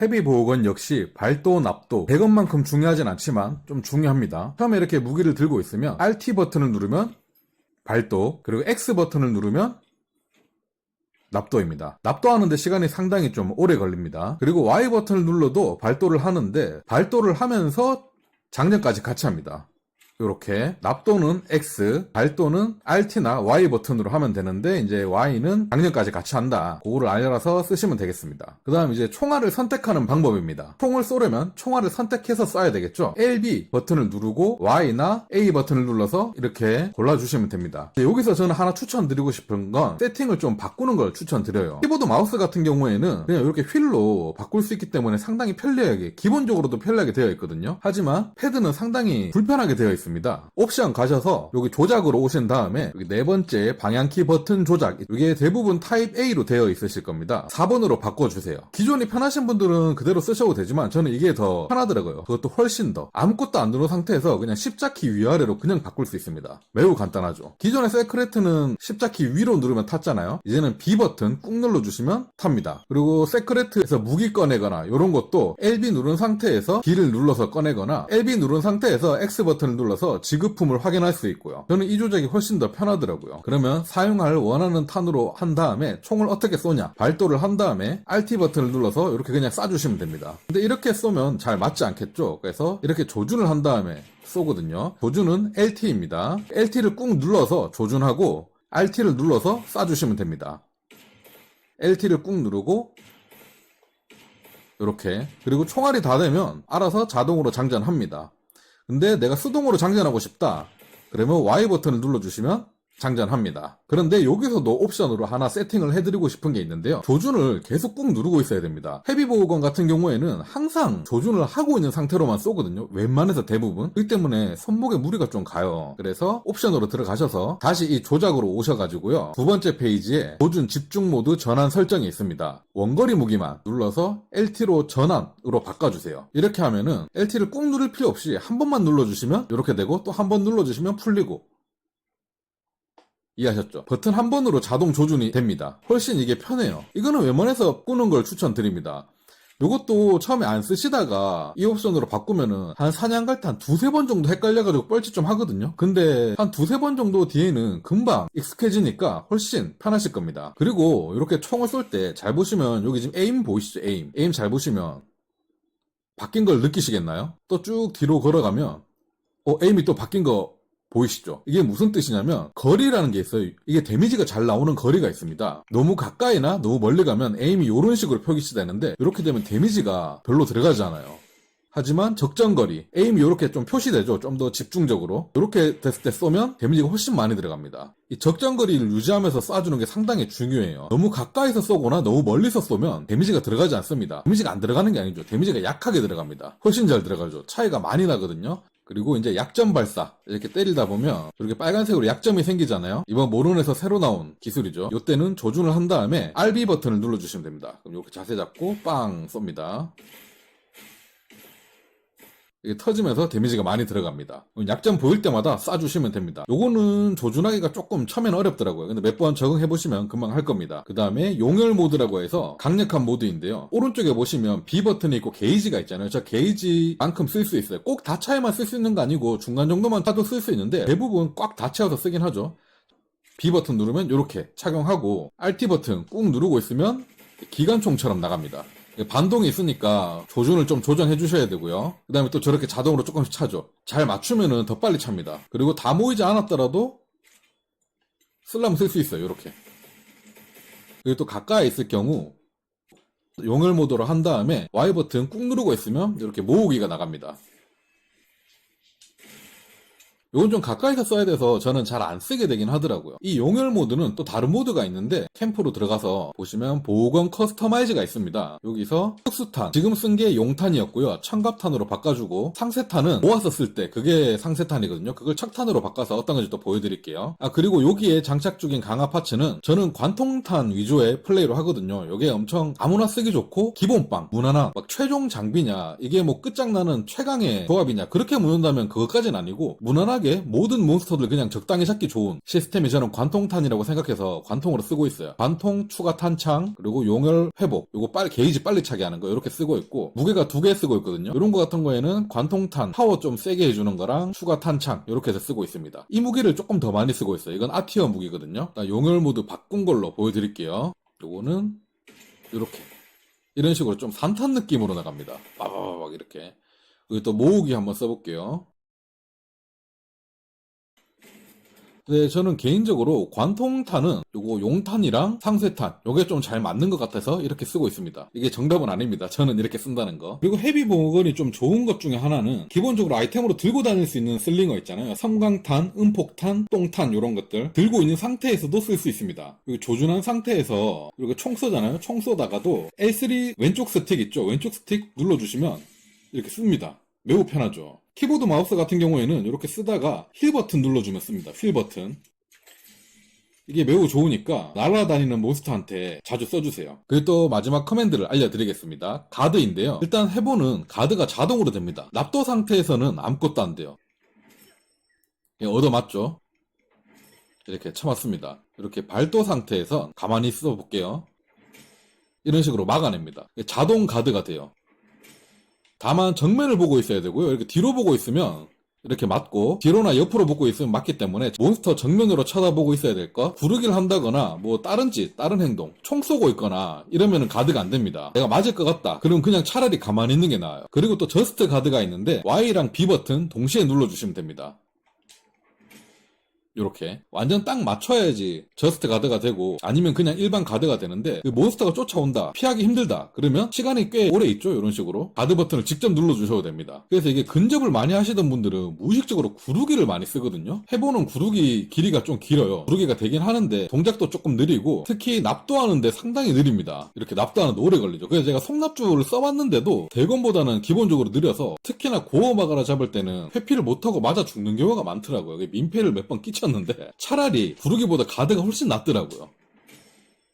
헤비보호건 역시 발도, 납도 100원만큼 중요하진 않지만 좀 중요합니다. 처음에 이렇게 무기를 들고 있으면 RT 버튼을 누르면 발도, 그리고 X 버튼을 누르면 납도입니다. 납도하는데 시간이 상당히 좀 오래 걸립니다. 그리고 Y 버튼을 눌러도 발도를 하는데 발도를 하면서 장전까지 같이 합니다. 이렇게 납도는 X, 발도는 RT나 Y 버튼으로 하면 되는데 이제 Y는 장전까지 같이 한다. 그거를 알아서 쓰시면 되겠습니다. 그 다음 이제 총알을 선택하는 방법입니다. 총을 쏘려면 총알을 선택해서 쏴야 되겠죠. LB 버튼을 누르고 Y나 A 버튼을 눌러서 이렇게 골라주시면 됩니다. 여기서 저는 하나 추천드리고 싶은 건 세팅을 좀 바꾸는 걸 추천드려요. 키보드 마우스 같은 경우에는 그냥 이렇게 휠로 바꿀 수 있기 때문에 상당히 편리하게, 기본적으로도 편리하게 되어 있거든요. 하지만 패드는 상당히 불편하게 되어 있습니다. 옵션 가셔서 여기 조작으로 오신 다음에 여기 네 번째 방향키 버튼 조작, 이게 대부분 타입 A로 되어 있으실 겁니다. 4번으로 바꿔주세요. 기존이 편하신 분들은 그대로 쓰셔도 되지만 저는 이게 더 편하더라고요. 그것도 훨씬 더. 아무것도 안 누른 상태에서 그냥 십자키 위아래로 그냥 바꿀 수 있습니다. 매우 간단하죠. 기존의 세크레트는 십자키 위로 누르면 탔잖아요. 이제는 B 버튼 꾹 눌러주시면 탑니다. 그리고 세크레트에서 무기 꺼내거나 이런 것도 LB 누른 상태에서 B를 눌러서 꺼내거나 LB 누른 상태에서 X 버튼을 눌러서 지급품을 확인할 수 있고요. 저는 이 조작이 훨씬 더 편하더라고요. 그러면 사용할 원하는 탄으로 한 다음에 총을 어떻게 쏘냐, 발도를 한 다음에 RT 버튼을 눌러서 이렇게 그냥 쏴주시면 됩니다. 근데 이렇게 쏘면 잘 맞지 않겠죠? 그래서 이렇게 조준을 한 다음에 쏘거든요. 조준은 LT입니다. LT를 꾹 눌러서 조준하고 RT를 눌러서 쏴주시면 됩니다. LT를 꾹 누르고 이렇게, 그리고 총알이 다 되면 알아서 자동으로 장전합니다. 근데 내가 수동으로 장전하고 싶다 그러면 Y 버튼을 눌러주시면 장전합니다. 그런데 여기서도 옵션으로 하나 세팅을 해드리고 싶은 게 있는데요. 조준을 계속 꾹 누르고 있어야 됩니다. 헤비보호건 같은 경우에는 항상 조준을 하고 있는 상태로만 쏘거든요. 웬만해서 대부분. 그렇기 때문에 손목에 무리가 좀 가요. 그래서 옵션으로 들어가셔서 다시 이 조작으로 오셔가지고요. 두 번째 페이지에 조준 집중 모드 전환 설정이 있습니다. 원거리 무기만 눌러서 LT로 전환으로 바꿔주세요. 이렇게 하면은 LT를 꾹 누를 필요 없이 한 번만 눌러주시면 이렇게 되고, 또 한 번 눌러주시면 풀리고. 이해하셨죠? 버튼 한 번으로 자동 조준이 됩니다. 훨씬 이게 편해요. 이거는 웬만해서 끄는 걸 추천드립니다. 요것도 처음에 안 쓰시다가 이 옵션으로 바꾸면은 한 사냥 갈 때 한 두세 번 정도 헷갈려가지고 뻘짓 좀 하거든요. 근데 한 두세 번 정도 뒤에는 금방 익숙해지니까 훨씬 편하실 겁니다. 그리고 이렇게 총을 쏠 때 잘 보시면 여기 지금 에임 보이시죠? 에임 잘 보시면 바뀐 걸 느끼시겠나요? 또 쭉 뒤로 걸어가면 에임이 또 바뀐 거 보이시죠? 이게 무슨 뜻이냐면 거리라는 게 있어요. 이게 데미지가 잘 나오는 거리가 있습니다. 너무 가까이나 너무 멀리 가면 에임이 이런 식으로 표기시 되는데, 이렇게 되면 데미지가 별로 들어가지 않아요. 하지만 적정거리, 에임이 이렇게 좀 표시되죠. 좀 더 집중적으로. 이렇게 됐을 때 쏘면 데미지가 훨씬 많이 들어갑니다. 이 적정거리를 유지하면서 쏴주는 게 상당히 중요해요. 너무 가까이서 쏘거나 너무 멀리서 쏘면 데미지가 들어가지 않습니다. 데미지가 안 들어가는 게 아니죠. 데미지가 약하게 들어갑니다. 훨씬 잘 들어가죠. 차이가 많이 나거든요. 그리고 이제 약점 발사, 이렇게 때리다 보면 이렇게 빨간색으로 약점이 생기잖아요. 이번 모론에서 새로 나온 기술이죠. 이때는 조준을 한 다음에 RB 버튼을 눌러주시면 됩니다. 그럼 이렇게 자세 잡고 빵 쏩니다. 이게 터지면서 데미지가 많이 들어갑니다. 약점 보일 때마다 쏴주시면 됩니다. 요거는 조준하기가 조금 처음에는 어렵더라고요. 근데 몇 번 적응해보시면 금방 할 겁니다. 그 다음에 용혈 모드라고 해서 강력한 모드인데요. 오른쪽에 보시면 B 버튼이 있고 게이지가 있잖아요. 저 게이지만큼 쓸 수 있어요. 꼭 다 차에만 쓸 수 있는 거 아니고 중간 정도만 차도 쓸 수 있는데 대부분 꽉 다 채워서 쓰긴 하죠. B 버튼 누르면 이렇게 착용하고, RT 버튼 꾹 누르고 있으면 기관총처럼 나갑니다. 반동이 있으니까 조준을 좀 조정해 주셔야 되고요. 그 다음에 또 저렇게 자동으로 조금씩 차죠. 잘 맞추면은 더 빨리 찹니다. 그리고 다 모이지 않았더라도 쓰려면 쓸 수 있어요. 이렇게. 그리고 또 가까이 있을 경우 용혈 모드로 한 다음에 Y 버튼 꾹 누르고 있으면 이렇게 모으기가 나갑니다. 이건 좀 가까이서 써야 돼서 저는 잘 안 쓰게 되긴 하더라고요. 이 용혈 모드는 또 다른 모드가 있는데, 캠프로 들어가서 보시면 보호건 커스터마이즈가 있습니다. 여기서 특수탄, 지금 쓴 게 용탄이었고요. 청갑탄으로 바꿔주고, 상세탄은 모아서 쓸 때 그게 상세탄이거든요. 그걸 척탄으로 바꿔서 어떤 건지 또 보여드릴게요. 그리고 여기에 장착 중인 강화 파츠는 저는 관통탄 위주의 플레이로 하거든요. 이게 엄청 아무나 쓰기 좋고 기본빵, 무난함, 막 최종 장비냐, 이게 뭐 끝장나는 최강의 조합이냐, 그렇게 묻는다면 그것까지는 아니고 무난하게 편하게 모든 몬스터들 그냥 적당히 잡기 좋은 시스템이 저는 관통탄이라고 생각해서 관통으로 쓰고 있어요. 관통, 추가 탄창, 그리고 용혈 회복, 요거 게이지 빨리 차게 하는 거 이렇게 쓰고 있고, 무게가 2개 쓰고 있거든요. 이런 거 같은 거에는 관통탄 파워 좀 세게 해주는 거랑 추가 탄창 이렇게 해서 쓰고 있습니다. 이 무기를 조금 더 많이 쓰고 있어요. 이건 R티어 무기거든요. 용혈 모드 바꾼 걸로 보여드릴게요. 요거는 이렇게 이런 식으로 좀 산탄 느낌으로 나갑니다. 빠바바박 이렇게. 여기 또 모으기 한번 써볼게요. 네, 저는 개인적으로 관통탄은 요거 용탄이랑 상쇄탄 요게 좀 잘 맞는 것 같아서 이렇게 쓰고 있습니다. 이게 정답은 아닙니다. 저는 이렇게 쓴다는 거. 그리고 헤비 보건이 좀 좋은 것 중에 하나는 기본적으로 아이템으로 들고 다닐 수 있는 슬링어 있잖아요. 섬광탄, 음폭탄, 똥탄 요런 것들 들고 있는 상태에서도 쓸 수 있습니다. 그리고 조준한 상태에서 이렇게 총 쏘잖아요. 총 쏘다가도 L3 왼쪽 스틱 있죠. 왼쪽 스틱 눌러주시면 이렇게 씁니다. 매우 편하죠. 키보드 마우스 같은 경우에는 이렇게 쓰다가 힐 버튼 눌러주면 씁니다. 힐 버튼. 이게 매우 좋으니까 날아다니는 몬스터한테 자주 써주세요. 그리고 또 마지막 커맨드를 알려드리겠습니다. 가드인데요. 일단 해보는 가드가 자동으로 됩니다. 납도 상태에서는 아무것도 안 돼요. 얻어맞죠? 이렇게 쳐맞습니다. 이렇게 발도 상태에서 가만히 써볼게요. 이런 식으로 막아냅니다. 자동 가드가 돼요. 다만 정면을 보고 있어야 되고요. 이렇게 뒤로 보고 있으면 이렇게 맞고, 뒤로나 옆으로 보고 있으면 맞기 때문에 몬스터 정면으로 쳐다보고 있어야 될 거, 부르기를 한다거나 뭐 다른 행동, 총 쏘고 있거나 이러면 가드가 안 됩니다. 내가 맞을 것 같다 그럼 그냥 차라리 가만히 있는 게 나아요. 그리고 또 저스트 가드가 있는데 Y랑 B 버튼 동시에 눌러주시면 됩니다. 요렇게 완전 딱 맞춰야지 저스트 가드가 되고, 아니면 그냥 일반 가드가 되는데, 그 몬스터가 쫓아온다, 피하기 힘들다 그러면 시간이 꽤 오래 있죠. 이런 식으로 가드 버튼을 직접 눌러주셔도 됩니다. 그래서 이게 근접을 많이 하시던 분들은 무의식적으로 구르기를 많이 쓰거든요. 해보는 구르기 길이가 좀 길어요. 구르기가 되긴 하는데 동작도 조금 느리고, 특히 납도하는데 상당히 느립니다. 이렇게 납도하는데 오래 걸리죠. 그래서 제가 속납주를 써봤는데도 대검보다는 기본적으로 느려서, 특히나 고어마가라 잡을 때는 회피를 못하고 맞아 죽는 경우가 많더라고요. 민폐를 몇 번 끼쳤는데 차라리 구르기보다 가드가 훨씬 낫더라고요.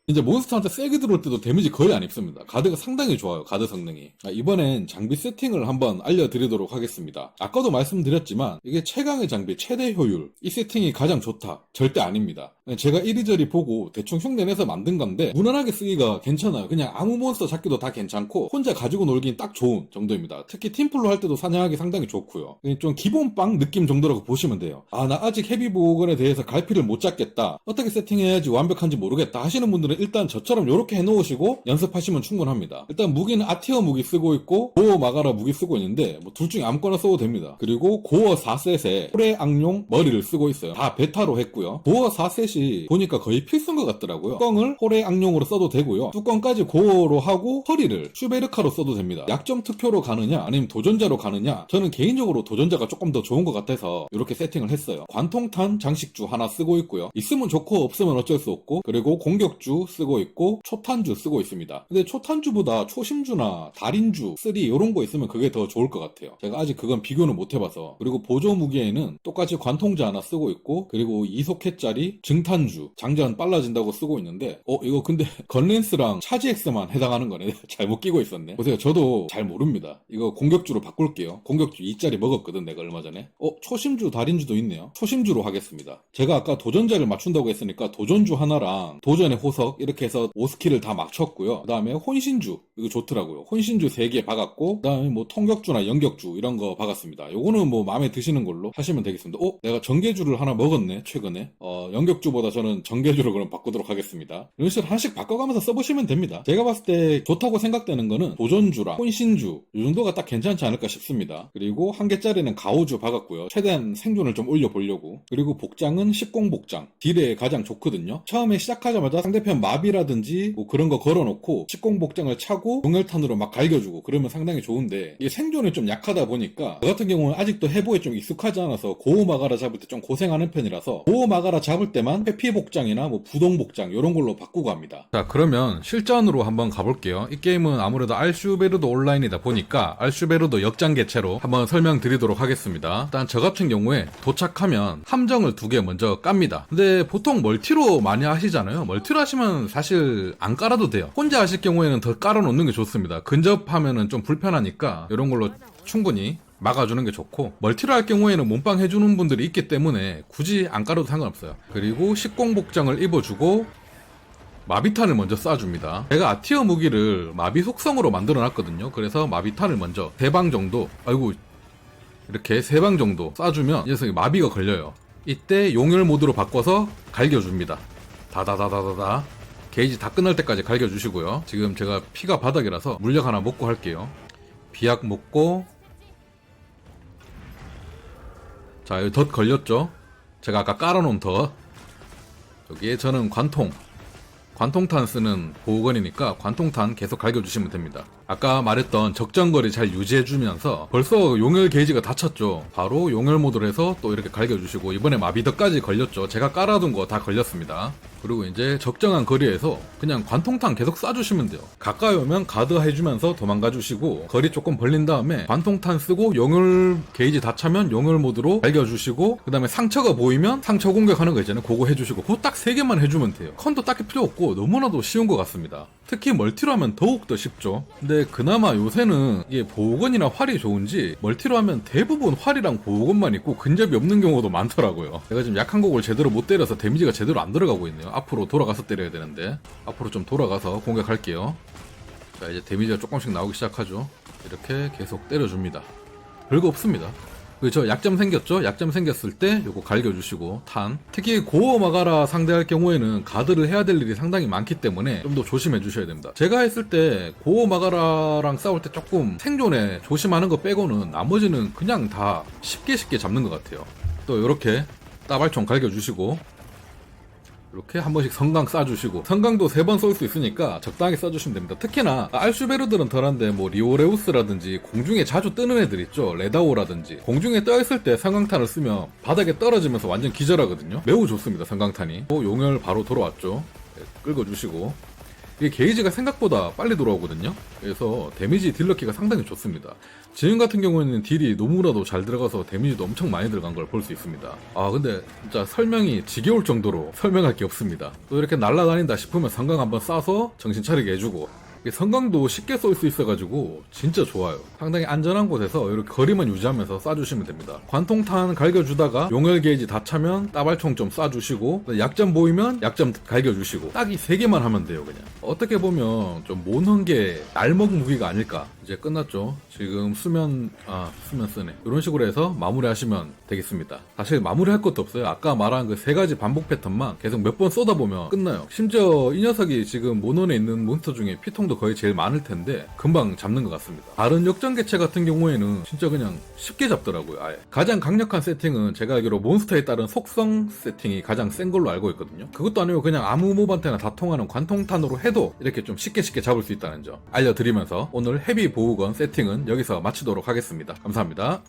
이제 몬스터한테 세게 들어올 때도 데미지 거의 안 입습니다. 가드가 상당히 좋아요. 가드 성능이. 이번엔 장비 세팅을 한번 알려드리도록 하겠습니다. 아까도 말씀드렸지만 이게 최강의 장비 최대 효율, 이 세팅이 가장 좋다 절대 아닙니다. 제가 이리저리 보고 대충 흉내내서 만든 건데 무난하게 쓰기가 괜찮아요. 그냥 아무 몬스터 잡기도 다 괜찮고 혼자 가지고 놀긴 딱 좋은 정도입니다. 특히 팀플로 할 때도 사냥하기 상당히 좋고요. 좀 기본빵 느낌 정도라고 보시면 돼요. 나 아직 헤비 보건에 대해서 갈피를 못 잡겠다, 어떻게 세팅해야지 완벽한지 모르겠다 하시는 분들은 일단 저처럼 이렇게 해놓으시고 연습하시면 충분합니다. 일단 무기는 R티어 무기 쓰고 있고 고어 마가라 무기 쓰고 있는데 뭐 둘 중에 아무거나 써도 됩니다. 그리고 고어 4셋에 호레 악룡 머리를 쓰고 있어요. 다 베타로 했고요. 고어 4셋이 보니까 거의 필수인 것 같더라고요. 뚜껑을 호레 악룡으로 써도 되고요. 뚜껑까지 고어로 하고 허리를 슈베르카로 써도 됩니다. 약점 투표로 가느냐 아니면 도전자로 가느냐, 저는 개인적으로 도전자가 조금 더 좋은 것 같아서 이렇게 세팅을 했어요. 관통탄 장식주 하나 쓰고 있고요. 있으면 좋고 없으면 어쩔 수 없고, 그리고 공격주 쓰고 있고 초탄주 쓰고 있습니다. 근데 초탄주보다 초심주나 달인주 3 이런 거 있으면 그게 더 좋을 것 같아요. 제가 아직 그건 비교는 못 해봐서. 그리고 보조 무기에는 똑같이 관통주 하나 쓰고 있고, 그리고 2속해짜리 증탄주, 장전 빨라진다고 쓰고 있는데 이거 근데 건랜스랑 차지엑스만 해당하는 거네. 잘못 끼고 있었네. 보세요. 저도 잘 모릅니다. 이거 공격주로 바꿀게요. 공격주 2짜리 먹었거든 내가 얼마 전에. 초심주 달인주도 있네요. 초심주로 하겠습니다. 제가 아까 도전자를 맞춘다고 했으니까 도전주 하나랑 도전의 호석 이렇게 해서 5스킬을 다 맞췄고요. 그 다음에 혼신주, 이거 좋더라고요. 혼신주 3개 박았고, 그 다음에 뭐 통격주나 연격주 이런 거 박았습니다. 요거는 뭐 마음에 드시는 걸로 하시면 되겠습니다. 내가 전개주를 하나 먹었네 최근에. 연격주보다 저는 전개주로 그럼 바꾸도록 하겠습니다. 이런 식으로 하나씩 바꿔가면서 써보시면 됩니다. 제가 봤을 때 좋다고 생각되는 거는 도전주랑 혼신주 이 정도가 딱 괜찮지 않을까 싶습니다. 그리고 한 개짜리는 가오주 박았고요. 최대한 생존을 좀 올려보려고. 그리고 복장은 식공복장, 딜에 가장 좋거든요. 처음에 시작하자마자 상대편 마비라든지 뭐 그런 거 걸어놓고 식공복장을 차고 용혈탄으로 막 갈겨주고 그러면 상당히 좋은데, 이게 생존이 좀 약하다 보니까 저 같은 경우는 아직도 해보에 좀 익숙하지 않아서 고어마가라 잡을 때 좀 고생하는 편이라서 고어마가라 잡을 때만 회피복장이나 뭐 부동복장 이런 걸로 바꾸고 합니다. 자, 그러면 실전으로 한번 가볼게요. 이 게임은 아무래도 알슈베르도 온라인이다 보니까 알슈베르도 역장 개체로 한번 설명드리도록 하겠습니다. 일단 저 같은 경우에 도착하면 함정을 2개 먼저 깝니다. 근데 보통 멀티로 많이 하시잖아요. 멀티로 하시면 사실 안 깔아도 돼요. 혼자 하실 경우에는 더 깔아놓는 게 좋습니다. 근접하면은 좀 불편하니까 이런 걸로 충분히 막아주는 게 좋고, 멀티를 할 경우에는 몸빵 해주는 분들이 있기 때문에 굳이 안 깔아도 상관없어요. 그리고 식공복장을 입어주고 마비탄을 먼저 쏴줍니다. 제가 아티어 무기를 마비 속성으로 만들어 놨거든요. 그래서 마비탄을 먼저 3방 정도, 아이고, 이렇게 3방 정도 쏴주면 이 녀석이 마비가 걸려요. 이때 용혈 모드로 바꿔서 갈겨줍니다. 다다다다다다. 게이지 다 끝날 때까지 갈겨주시고요. 지금 제가 피가 바닥이라서 물약 하나 먹고 할게요. 비약 먹고, 자, 여기 덫 걸렸죠? 제가 아까 깔아놓은 덫. 여기에 저는 관통탄 쓰는 보호건이니까 관통탄 계속 갈겨주시면 됩니다. 아까 말했던 적정거리 잘 유지해주면서 벌써 용혈 게이지가 다 찼죠. 바로 용혈 모드로 해서 또 이렇게 갈겨주시고, 이번에 마비더까지 걸렸죠. 제가 깔아둔 거 다 걸렸습니다. 그리고 이제 적정한 거리에서 그냥 관통탄 계속 쏴주시면 돼요. 가까이 오면 가드 해주면서 도망가주시고, 거리 조금 벌린 다음에 관통탄 쓰고 용혈 게이지 다 차면 용혈 모드로 갈겨주시고, 그 다음에 상처가 보이면 상처 공격하는 거 있잖아요. 그거 해주시고, 그거 딱 3개만 해주면 돼요. 컨도 딱히 필요 없고 너무나도 쉬운 것 같습니다. 특히 멀티로 하면 더욱더 쉽죠. 근데 그나마 요새는 이게 보호건이나 활이 좋은지 멀티로 하면 대부분 활이랑 보호건만 있고 근접이 없는 경우도 많더라고요. 제가 지금 약한 곡을 제대로 못 때려서 데미지가 제대로 안 들어가고 있네요. 앞으로 돌아가서 때려야 되는데, 앞으로 좀 돌아가서 공격할게요. 자, 이제 데미지가 조금씩 나오기 시작하죠. 이렇게 계속 때려줍니다. 별거 없습니다. 저 약점 생겼죠? 약점 생겼을 때 요거 갈겨주시고, 탄. 특히 고어 마가라 상대할 경우에는 가드를 해야 될 일이 상당히 많기 때문에 좀 더 조심해 주셔야 됩니다. 제가 했을 때 고어 마가라랑 싸울 때 조금 생존에 조심하는 거 빼고는 나머지는 그냥 다 쉽게 잡는 것 같아요. 또 요렇게 따발총 갈겨주시고, 이렇게 한 번씩 성강 쏴주시고, 성강도 3번 쏠 수 있으니까 적당히 쏴주시면 됩니다. 특히나 알슈베르들은 덜한데 뭐 리오레우스라든지 공중에 자주 뜨는 애들 있죠. 레다오라든지 공중에 떠있을 때 성강탄을 쓰면 바닥에 떨어지면서 완전 기절하거든요. 매우 좋습니다. 성강탄이. 용혈 바로 돌아왔죠. 네, 긁어주시고, 이게 게이지가 생각보다 빨리 돌아오거든요. 그래서 데미지 딜러키가 상당히 좋습니다. 지금 같은 경우에는 딜이 너무나도 잘 들어가서 데미지도 엄청 많이 들어간 걸 볼 수 있습니다. 아, 근데 진짜 설명이 지겨울 정도로 설명할 게 없습니다. 또 이렇게 날아다닌다 싶으면 성강 한번 쏴서 정신 차리게 해주고, 성강도 쉽게 쏠 수 있어가지고 진짜 좋아요. 상당히 안전한 곳에서 이렇게 거리만 유지하면서 쏴주시면 됩니다. 관통탄 갈겨주다가 용혈 게이지 다 차면 따발총 좀 쏴주시고, 약점 보이면 약점 갈겨주시고, 딱 이 3개만 하면 돼요. 그냥 어떻게 보면 좀 모는 게 날먹 무기가 아닐까. 이제 끝났죠. 지금 수면 쓰네. 이런 식으로 해서 마무리하시면 되겠습니다. 사실 마무리할 것도 없어요. 아까 말한 그 3가지 반복 패턴만 계속 몇 번 쏟아보면 끝나요. 심지어 이 녀석이 지금 모논에 있는 몬스터 중에 피통도 거의 제일 많을 텐데 금방 잡는 것 같습니다. 다른 역전 개체 같은 경우에는 진짜 그냥 쉽게 잡더라고요. 아예. 가장 강력한 세팅은 제가 알기로 몬스터에 따른 속성 세팅이 가장 센 걸로 알고 있거든요. 그것도 아니고 그냥 아무 몹한테나 다 통하는 관통탄으로 해도 이렇게 좀 쉽게 잡을 수 있다는 점 알려드리면서 오늘 헤비 보호건 세팅은 여기서 마치도록 하겠습니다. 감사합니다.